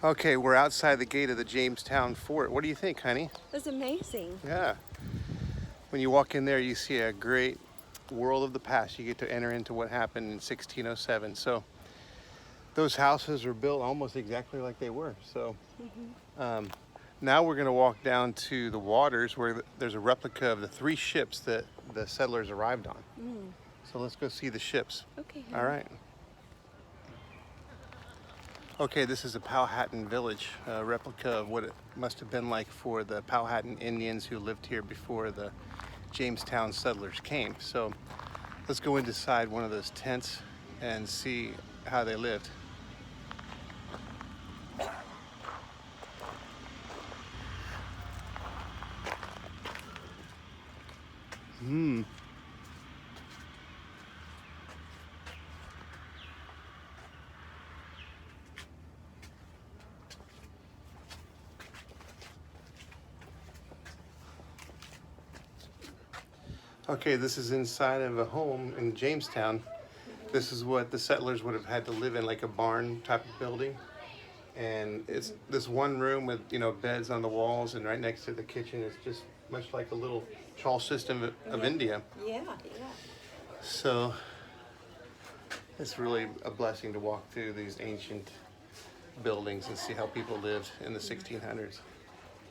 Okay, we're outside the gate of the Jamestown fort. What do you think, honey? That's amazing. Yeah. When you walk in there, you see a great world of the past. You get to enter into what happened in 1607. So those houses were built almost exactly like they were. So now we're going to walk down to the waters where there's a replica of the 3 ships that the settlers arrived on. So let's go see the ships. Okay. All right. Okay, this is a Powhatan village, a replica of what it must have been like for the Powhatan Indians who lived here before the Jamestown settlers came. So let's go inside one of those tents and see how they lived. Okay, this is inside of a home in Jamestown. This is what the settlers would have had to live in, like a barn type of building. And it's this one room with, beds on the walls, and right next to the kitchen is just much like a little chawl system of India. Yeah. So it's really a blessing to walk through these ancient buildings and see how people lived in the 1600s.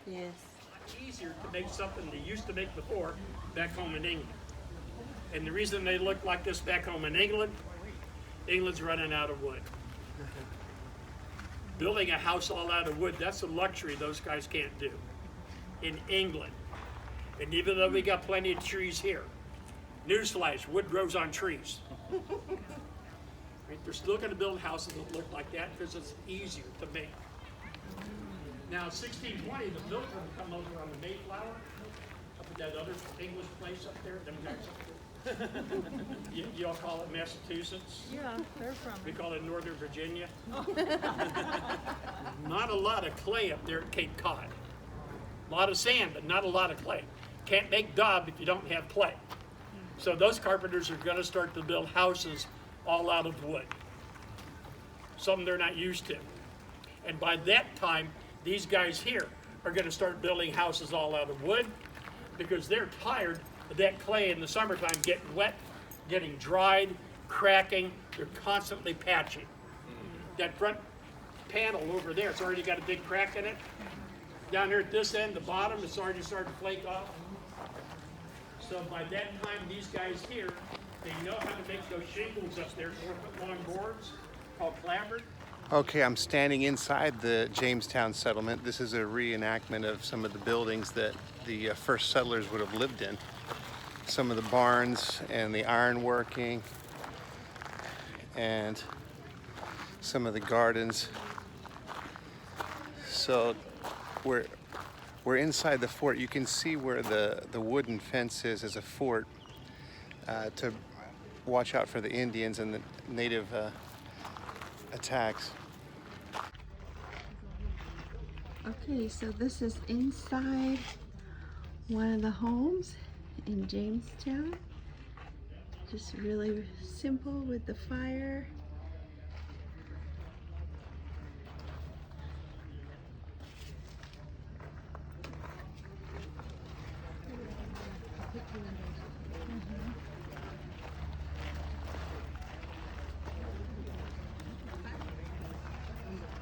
Yes. Easier to make something they used to make before back home in England. And the reason they look like this back home in England, England's running out of wood. Building a house all out of wood, that's a luxury those guys can't do in England. And even though we got plenty of trees here, newsflash, wood grows on trees. Right? They're still going to build houses that look like that because it's easier to make. Now, 1620, the Pilgrims come over on the Mayflower, up at that other English place up there, them guys up there. You all call it Massachusetts? Yeah, they're from We call it Northern Virginia. Not a lot of clay up there at Cape Cod. A lot of sand, but not a lot of clay. Can't make daub if you don't have clay. So those carpenters are going to start to build houses all out of wood. Something they're not used to. And by that time, these guys here are going to start building houses all out of wood because they're tired of that clay in the summertime getting wet, getting dried, cracking. They're constantly patching. That front panel over there, it's already got a big crack in it. Down here at this end, the bottom, it's already starting to flake off. So by that time, these guys here, they know how to make those shingles up there, 4-foot long boards called clapboard. Okay, I'm standing inside the Jamestown settlement. This is a reenactment of some of the buildings that the first settlers would have lived in. Some of the barns and the ironworking and some of the gardens. So we're inside the fort. You can see where the wooden fence is as a fort to watch out for the Indians and the native attacks. Okay, so this is inside one of the homes in Jamestown. Just really simple with the fire.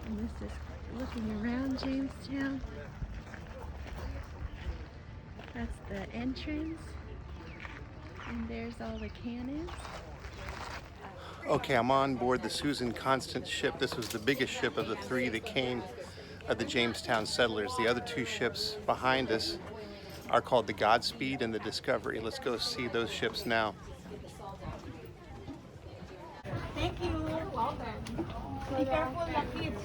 And this is looking around Jamestown. That's the entrance. And there's all the cannons. Okay, I'm on board the Susan Constant ship. This was the biggest ship of the 3 that came of the Jamestown settlers. The other 2 ships behind us are called the Godspeed and the Discovery. Let's go see those ships now. Thank you. Be careful, the kids.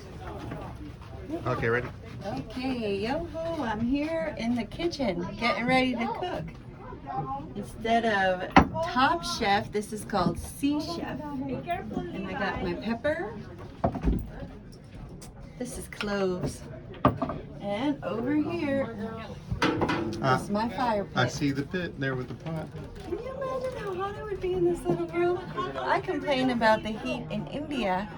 Okay, ready? Okay, yo-ho, I'm here in the kitchen getting ready to cook. Instead of Top Chef, this is called Sea Chef. And I got my pepper. This is cloves. And over here is my fire pit. I see the pit there with the pot. Can you imagine how hot it would be in this little room? I complain about the heat in India,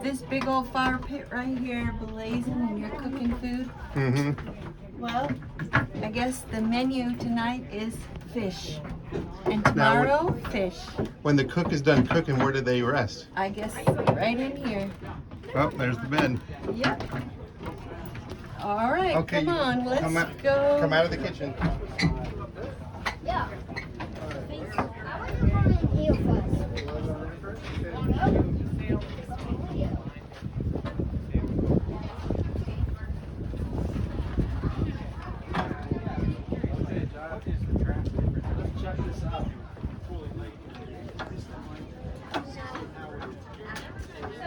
this big old fire pit right here blazing and you're cooking food. Mm-hmm. Well, I guess the menu tonight is fish. And Now, tomorrow, fish. When the cook is done cooking, where do they rest? I guess right in here. Oh, there's the bed. Yep. All right, Okay, come on, let's come out, go. Come out of the kitchen. Yeah. I want to come in here first.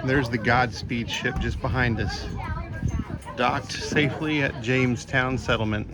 There's the Godspeed ship just behind us. Docked safely at Jamestown settlement.